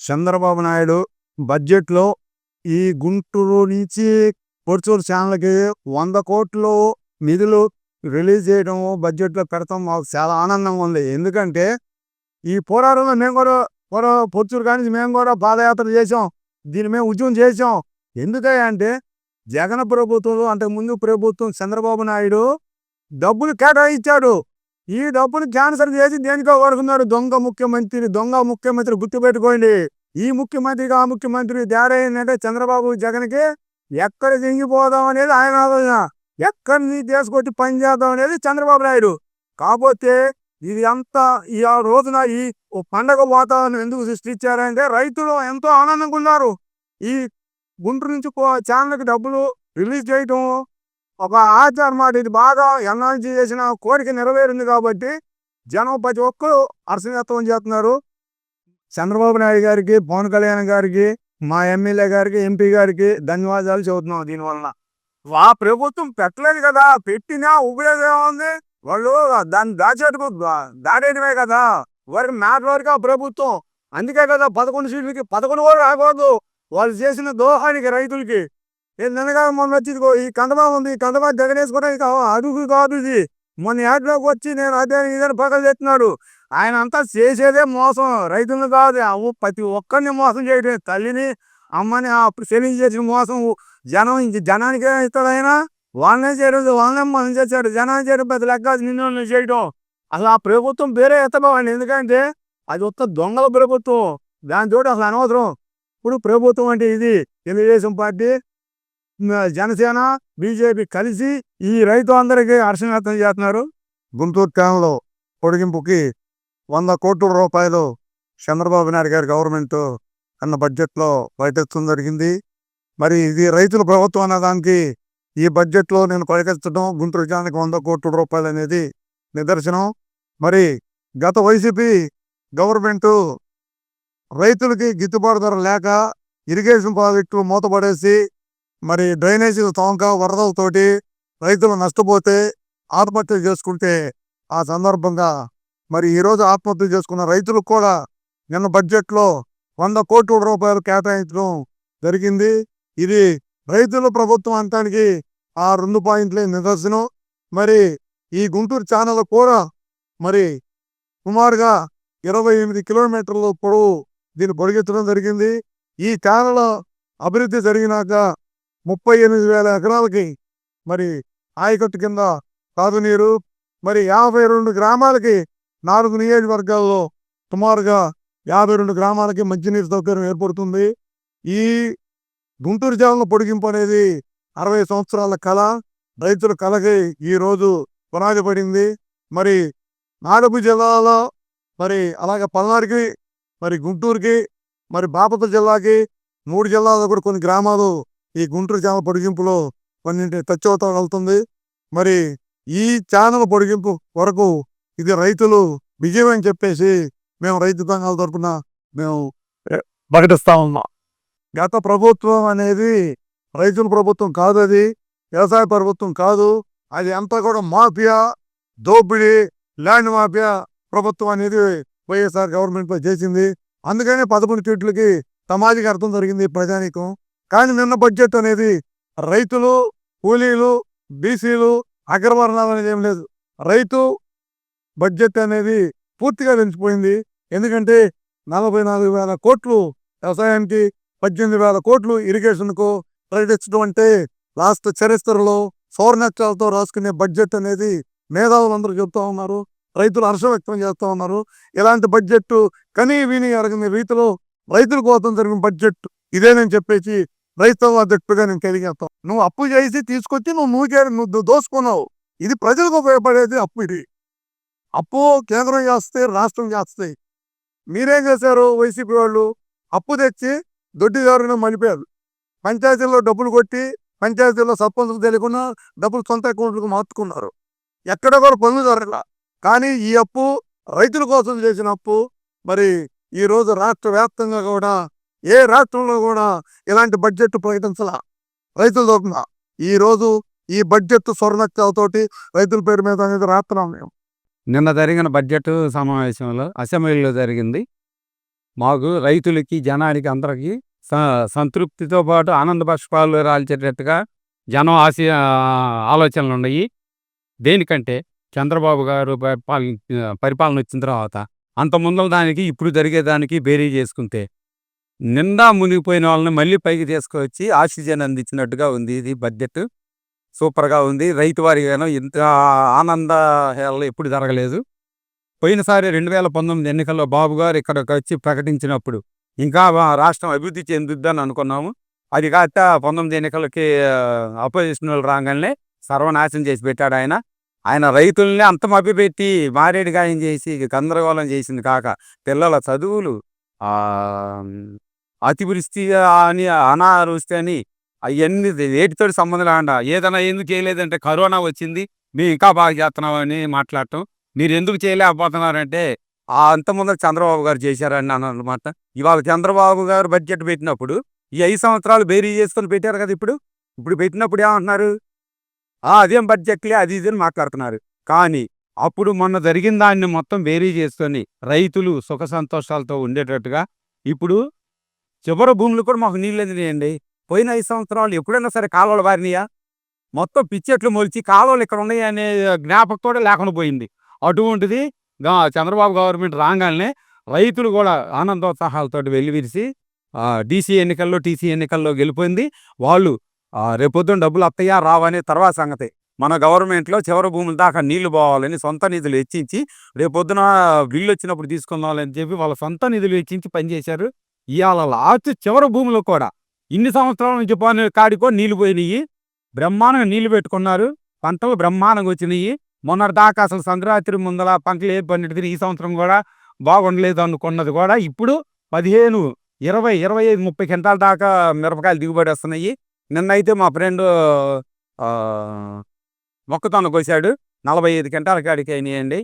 చంద్రబాబు నాయుడు బడ్జెట్‌లో ఈ గుంటూరు నుంచి పొర్చూరు ఛానల్‌కి 100,00,00,000 నిధులు రిలీజ్ చేయడం బడ్జెట్‌లో పెడతాం మాకు చాలా ఆనందంగా ఉంది. ఎందుకంటే ఈ పోరాటంలో మేము కూడా పొర్చూరు కాడ నుంచి మేము కూడా పాదయాత్ర చేసాం. దీని మీద ఉద్యమం చేసాం. ఎందుకయ్యా అంటే జగన్ ప్రభుత్వంలో అంతకుముందు ప్రభుత్వం చంద్రబాబు నాయుడు డబ్బులు కేటాయించాడు. ఈ డబ్బులు క్యాన్సల్ చేసి దేనికో వాడుకున్నాడు. దొంగ ముఖ్యమంత్రి గుర్తుపెట్టుకోండి. ఈ ముఖ్యమంత్రికి ఆ ముఖ్యమంత్రి తేడా ఏంటంటే చంద్రబాబు జగన్‌కి ఎక్కడ దింగిపోదాం అనేది ఆయన ఆలోచన. ఎక్కడిని తీసుకొచ్చి పని చేద్దాం అనేది చంద్రబాబు నాయుడు. కాకపోతే ఇది అంతా ఈ ఆ రోజున ఈ పండగ వాతావరణం ఎందుకు సృష్టించారంటే రైతులు ఎంతో ఆనందంగా ఉన్నారు. ఈ గుంటూరు నుంచి ఛానల్‌కి డబ్బులు రిలీజ్ చేయటం ఒక ఆచారం మాట. ఇది బాగా ఎన్నాళ్ళు చేసిన కోరిక నెరవేరింది కాబట్టి జనం ప్రతి ఒక్కరు హర్షం వ్యక్తం చేస్తున్నారు. చంద్రబాబు నాయుడు గారికి, పవన్ కళ్యాణ్ గారికి, మా ఎమ్మెల్యే గారికి, ఎంపీ గారికి ధన్యవాదాలు చెబుతున్నాం. దీనివలన ఆ ప్రభుత్వం పెట్టలేదు కదా, పెట్టినా ఉపయోగం ఏముంది? వాళ్ళు దాన్ని దాటేయడమే కదా. వారికి మ్యాట్ వరకు ఆ ప్రభుత్వం. అందుకే కదా 11 సీట్లకి 11 కూడా రాకూడదు. వాళ్ళు చేసిన దోహానికి రైతులకి. నిన్నగా మొన్న వచ్చి ఈ కందమా ఉంది, ఈ కందమా జగనేసుకోవడానికి అడుగు కాదు ఇది. మొన్న యాడ్లోకి వచ్చి నేను అదే ఇదని పగలు తెస్తున్నాడు. ఆయన అంతా చేసేదే మోసం, రైతులను కాదు. ప్రతి ఒక్కరిని మోసం చేయడం, తల్లిని అమ్మని అప్పుడు చెల్లించి చేసిన మోసం. జనానికే ఇస్తాడు ఆయన. వాళ్ళనే చేయడం, వాళ్ళనే మనం చేశాడు. జనాన్ని చేయడం పెద్ద లెక్క, నిన్ను చేయడం. అసలు ఆ ప్రభుత్వం వేరే ఎత్తబావండి. ఎందుకంటే అది ఉత్త దొంగల ప్రభుత్వం. దానితో అసలు అనవసరం. ఇప్పుడు ప్రభుత్వం అంటే ఇది తెలుగుదేశం పార్టీ, జనసేన, బీజేపీ కలిసి ఈ రైతు అందరికీ హర్షం వ్యక్తం చేస్తున్నారు. గుంటూరు ఛానల్ పొడిగింపుకి 100,00,00,000 రూపాయలు చంద్రబాబు నాయుడు గారి గవర్నమెంట్ అన్న బడ్జెట్లో బయటెత్తడం జరిగింది. మరి ఇది రైతుల ప్రభుత్వం అన్నదానికి ఈ బడ్జెట్లో నేను ప్రకటించడం గుంటూరు ఛానల్కి 100,00,00,000 రూపాయలు అనేది నిదర్శనం. మరి గత వైసీపీ గవర్నమెంటు రైతులకి గిట్టుబాటు ధర లేక ఇరిగేషన్ ప్రాజెక్టులు మూతపడేసి మరి డ్రైనేజీలు తోంక వరదలతోటి రైతులు నష్టపోతే ఆత్మహత్య చేసుకుంటే ఆ సందర్భంగా మరి ఈరోజు ఆత్మహత్య చేసుకున్న రైతులకు కూడా నిన్న బడ్జెట్లో 100,00,00,000 రూపాయలు కేటాయించడం జరిగింది. ఇది రైతుల ప్రభుత్వం అంతానికి ఆ 2 పాయింట్లే నిదర్శనం. మరి ఈ గుంటూరు ఛానల్ కూడా మరి సుమారుగా 28 కిలోమీటర్ల పొడవు దీన్ని పొడిగించడం జరిగింది. ఈ ఛానల్ అభివృద్ధి జరిగినాక 38,000 ఎకరాలకి మరి ఆయకట్టు కింద తాగునీరు, మరి 52 గ్రామాలకి 4 నియోజకవర్గాల్లో సుమారుగా 52 గ్రామాలకి మంచినీరు సౌకర్యం ఏర్పడుతుంది. ఈ గుంటూరు ఛానల్ పొడిగింపు అనేది 60 సంవత్సరాల కళ. రైతుల కళకి ఈరోజు పునాది పడింది. మరి నాగపూర్ జిల్లాలో మరి అలాగే పల్నాడుకి, మరి గుంటూరుకి, మరి బాపట్ల జిల్లాకి 3 జిల్లాల్లో కూడా కొన్ని గ్రామాలు ఈ గుంటూరు ఛానల్ పొడిగింపులో కొన్నింటి టచ్ అవుతా వెళ్తుంది. మరి ఈ ఛానల్ పొడిగింపు వరకు ఇది రైతులు విజయం అని చెప్పేసి మేము రైతు సంఘాల తరఫున మేము ప్రకటిస్తా ఉన్నాం. గత ప్రభుత్వం అనేది రైతుల ప్రభుత్వం కాదు, అది వ్యవసాయ ప్రభుత్వం కాదు. అది అంతా కూడా మాఫియా, దోపిడీ, ల్యాండ్ మాఫియా ప్రభుత్వం అనేది వైఎస్ఆర్ గవర్నమెంట్లో చేసింది. అందుకనే 11 సీట్లకి సమాజకి అర్థం జరిగింది ప్రజానీకం. కానీ నిన్న బడ్జెట్ అనేది రైతులు, కూలీలు, బీసీలు, అగ్రవర్ణాలు అనేది ఏం లేదు. రైతు బడ్జెట్ అనేది పూర్తిగా పెంచిపోయింది. ఎందుకంటే 44,000 కోట్లు వ్యవసాయానికి, 18,000 కోట్లు ఇరిగేషన్కు ప్రకటించడం అంటే లాస్ట్ చరిత్రలో సౌర్ణక్షరాలతో రాసుకునే బడ్జెట్ అనేది మేధావులందరూ చెప్తా ఉన్నారు. రైతులు హర్షం వ్యక్తం చేస్తూ ఉన్నారు. ఇలాంటి బడ్జెట్ కనీ విని అరగని రీతిలో రైతుల కోసం జరిగిన బడ్జెట్ ఇదేనని చెప్పేసి రైతు అధ్యక్షుడిగా నేను తెలియజేస్తాను. నువ్వు అప్పు చేసి తీసుకొచ్చి నువ్వు దోసుకున్నావు. ఇది ప్రజలకు ఉపయోగపడేది అప్పు. ఇది అప్పు కేంద్రం చేస్తే, రాష్ట్రం చేస్తాయి. మీరేం చేశారు? వైసీపీ వాళ్ళు అప్పు తెచ్చి దొడ్డిదారులను మలిపారు. పంచాయతీల్లో డబ్బులు కొట్టి పంచాయతీల్లో సర్పంచులు తెలియకుండా డబ్బులు సొంత అకౌంట్లకు మార్చుకున్నారు. ఎక్కడ కూడా పనులు జరగల. కానీ ఈ అప్పు రైతుల కోసం చేసిన అప్పు. మరి ఈరోజు రాష్ట్ర వ్యాప్తంగా కూడా ఏ రాష్ట్రంలో కూడా ఇలాంటి బడ్జెట్ ప్రకటించాల రైతుల తరఫున. ఈరోజు ఈ బడ్జెట్ స్వర్ణక్షరాలతోటి రైతుల పేరు మీద అనేది రాస్తున్నాం మేము. నిన్న జరిగిన బడ్జెట్ సమావేశంలో అసెంబ్లీలో జరిగింది. మాకు రైతులకి, జనానికి అందరికి సంతృప్తితో పాటు ఆనంద బాష్పాలు రాల్చేటట్టుగా జనం ఆలోచనలున్నాయి. దేనికంటే చంద్రబాబు గారు పరిపాలన వచ్చిన తర్వాత అంత ముందల దానికి, ఇప్పుడు జరిగేదానికి బేరీ చేసుకుంటే నిండా మునిగిపోయిన వాళ్ళని మళ్ళీ పైకి తీసుకొచ్చి ఆక్సిజన్ అందించినట్టుగా ఉంది. ఇది బడ్జెట్ సూపర్‌గా ఉంది. రైతు వారీగాను ఇంత ఆనంద హేళన ఎప్పుడు జరగలేదు. పోయినసారి 2019 ఎన్నికల్లో బాబు గారు ఇక్కడికొచ్చి ప్రకటించినప్పుడు ఇంకా రాష్ట్రం అభివృద్ధి చెందుద్దని అనుకున్నాము. అది కాక 19 ఎన్నికలకి అపోజిషనోళ్ళు రాంగాల్నే సర్వనాశనం చేసి పెట్టాడు ఆయన. ఆయన రైతుల్ని అంత మభ్యపెట్టి మారేడు గాయం చేసి గందరగోళం చేసింది కాక పిల్లల చదువులు, అతివృష్టి అని, అనావృష్టి అని అవన్నీ వేటితోటి సంబంధం లేకుండా ఏదైనా ఎందుకు చేయలేదంటే కరోనా వచ్చింది, మేము ఇంకా బాగా చేస్తున్నామని మాట్లాడటం. మీరు ఎందుకు చేయలేకపోతున్నారంటే అంత ముందర చంద్రబాబు గారు చేశారని అన్నమాట. ఇవాళ చంద్రబాబు గారు బడ్జెట్ పెట్టినప్పుడు ఈ 5 సంవత్సరాలు బేరీ చేసుకొని పెట్టారు కదా. ఇప్పుడు పెట్టినప్పుడు ఏమంటున్నారు, అదేం బడ్జెట్లే అది ఇది అని మాట్లాడుతున్నారు. కానీ అప్పుడు మొన్న జరిగిన దాన్ని మొత్తం బేరీ చేసుకొని రైతులు సుఖ సంతోషాలతో ఉండేటట్టుగా ఇప్పుడు చివరి భూములు కూడా మాకు నీళ్ళు అందినాయండి. పోయిన 5 సంవత్సరాలు ఎప్పుడైనా సరే కాలువలు బారినాయా? మొత్తం పిచ్చెట్లు మొలిచి కాలువలు ఇక్కడ ఉన్నాయి అనే జ్ఞాపకం కూడా లేకుండా పోయింది. అటువంటిది చంద్రబాబు గవర్నమెంట్ రాగానే రైతులు కూడా ఆనందోత్సాహాలతో వెల్లివిరిసి టీసీ ఎన్నికల్లో గెలిపోయింది. వాళ్ళు రేపొద్దున డబ్బులు వస్తాయా రావా అనే తర్వాత సంగతి. మన గవర్నమెంట్లో చివరి భూముల దాకా నీళ్లు పోవాలని సొంత నిధులు వెచ్చించి రేపొద్దున బిల్లు వచ్చినప్పుడు తీసుకుందామని చెప్పి వాళ్ళ సొంత నిధులు వెచ్చించి పనిచేశారు. ఇవాళ లాస్ట్ చివరి భూములు కూడా ఇన్ని సంవత్సరాల నుంచి పోయిన కాడికో నీళ్లు పోయినాయి. బ్రహ్మాండంగా నీళ్లు పెట్టుకున్నారు. పంటలు బ్రహ్మాండంగా వచ్చినాయి. మొన్నటి దాకా అసలు సంక్రాంతి ముందల పంటలు ఏ పండితే ఈ సంవత్సరం కూడా బాగుండలేదు అనుకున్నది కూడా ఇప్పుడు 15, 20, 25, 30 క్వింటాల దాకా మిరపకాయలు దిగుబడి వస్తున్నాయి. నిన్నైతే మా ఫ్రెండ్ మొక్కతోన కోసాడు, 45 క్వింటాల కాడికి అయినాయండి.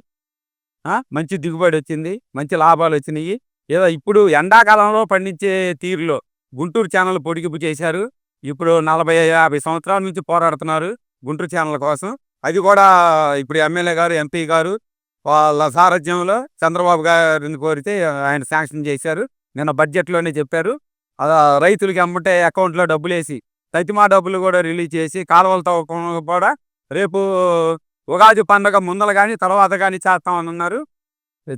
మంచి దిగుబడి వచ్చింది, మంచి లాభాలు వచ్చినాయి. ఏదో ఇప్పుడు ఎండాకాలంలో పండించే తీరులో గుంటూరు ఛానల్ పొడిగింపు చేశారు. ఇప్పుడు 40-50 సంవత్సరాల నుంచి పోరాడుతున్నారు గుంటూరు ఛానల్ కోసం. అది కూడా ఇప్పుడు ఎమ్మెల్యే గారు, ఎంపీ గారు వాళ్ళ సారథ్యంలో చంద్రబాబు గారిని కోరితే ఆయన శాంక్షన్ చేశారు. నిన్న బడ్జెట్లోనే చెప్పారు. రైతులకి అమ్మటే అకౌంట్లో డబ్బులు వేసి తతిమా డబ్బులు కూడా రిలీజ్ చేసి కాలువలతో కూడా రేపు ఉగాది పండుగ ముందల కానీ తర్వాత కానీ చేస్తామని అన్నారు.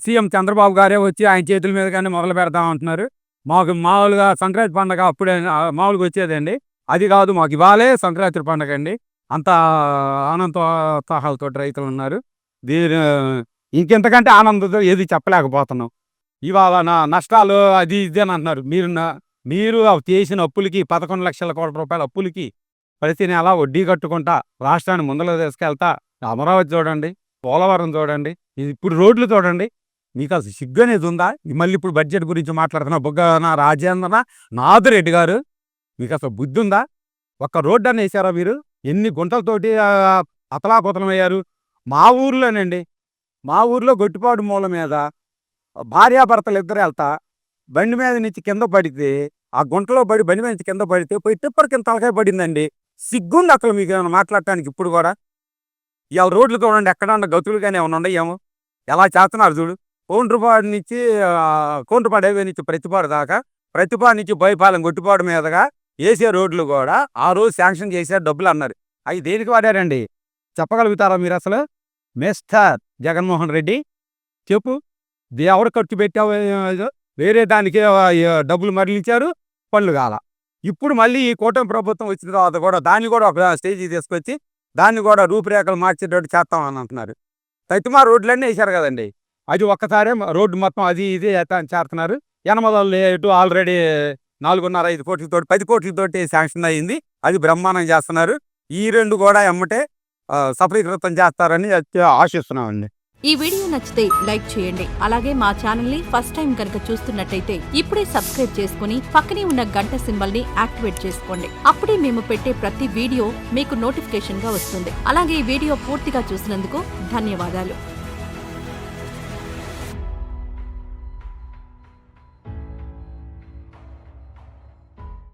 సీఎం చంద్రబాబు గారే వచ్చి ఆయన చేతుల మీద కానీ మొదలు పెడతామంటున్నారు. మాకు మామూలుగా సంక్రాంతి పండుగ అప్పుడే మామూలుగా వచ్చేదండి, అది కాదు మాకు ఇవాళే సంక్రాంతి పండుగ అండి. అంత ఆనందోత్సాహాలతో రైతులు ఉన్నారు. ఇంకెంతకంటే ఆనందంతో ఏది చెప్పలేకపోతున్నాం. ఇవాళ నష్టాలు అది ఇది అని అంటున్నారు. మీరు చేసిన అప్పులకి 11 లక్షల కోట్ల రూపాయల అప్పులకి ప్రతి నెల వడ్డీ కట్టుకుంటా రాష్ట్రాన్ని ముందర తీసుకెళ్తా అమరావతి చూడండి, పోలవరం చూడండి, ఇప్పుడు రోడ్లు చూడండి. మీకు అసలు సిగ్గు అనేది ఉందా? మళ్ళీ ఇప్పుడు బడ్జెట్ గురించి మాట్లాడుతున్నా బుగ్గన రాజేంద్ర నాథరెడ్డి గారు, మీకు అసలు బుద్ధి ఉందా? ఒక్క రోడ్డు అని వేసారా మీరు? ఎన్ని గుంటలతోటి అతలాకుతలమయ్యారు. మా ఊర్లో గొట్టిపాడు మూల మీద భార్యాభర్తలు ఇద్దరు వెళ్తా బండి మీద నుంచి కింద పడితే, ఆ గుంటలో పడి బండి మీద నుంచి కింద పడితే పోయి టిప్పర్ కింద తలకాయ పడిందండి. సిగ్గుంది అసలు మీకు ఏమైనా మాట్లాడటానికి? ఇప్పుడు కూడా ఇవాళ రోడ్లు చూడండి, ఎక్కడన్నా గతులు కానీ ఏమైనా ఉన్నాయేమో, ఎలా చేస్తున్నారు చూడు. కోండ్రుపాడు నుంచి కోండ్రుపాడు హైవే నుంచి ప్రతిపాడు దాకా, ప్రతిపాడు నుంచి బోయపాలెం గొట్టిపాడు మీదగా వేసే రోడ్లు కూడా ఆ రోజు శాంక్షన్ చేశారు, డబ్బులు అన్నారు. అవి దేనికి వాడారండి చెప్పగలుగుతారా మీరు? అసలు మిస్టర్ జగన్మోహన్ రెడ్డి చెప్పు, ఎవరు ఖర్చు పెట్టావు? వేరే దానికి డబ్బులు మరలించారు, పనులు కాల. ఇప్పుడు మళ్ళీ ఈ కూటమి ప్రభుత్వం వచ్చిన తర్వాత కూడా దాన్ని కూడా ఒక స్టేజ్కి తీసుకొచ్చి దాన్ని కూడా రూపురేఖలు మార్చేటట్టు చేస్తామని అంటున్నారు. తతిమా రోడ్లన్నీ వేశారు కదండి, అది ఒక్కసారే రోడ్డు మొత్తం అది ఇది చేస్తున్నారు. యనమల లేటు ఆల్రెడీ 4.5 కోట్లతోటి 10 కోట్లతోటి శాంక్షన్ అయ్యింది, అది బ్రహ్మాండం చేస్తున్నారు. ఈ రెండు కూడా ఎమ్మటే సఫలీకృతం చేస్తారని ఆశిస్తున్నామండి. ఈ వీడియో నచ్చితే లైక్ చేయండి. అలాగే మా ఛానల్ ని ఫస్ట్ టైం కనుక చూస్తున్నట్టయితే ఇప్పుడే సబ్స్క్రైబ్ చేసుకుని పక్కనే ఉన్న గంట సింబల్ ని యాక్టివేట్ చేసుకోండి. అప్పుడే మేము పెట్టే ప్రతి వీడియో మీకు నోటిఫికేషన్ గా వస్తుంది. అలాగే ఈ వీడియో పూర్తిగా చూసినందుకు ధన్యవాదాలు.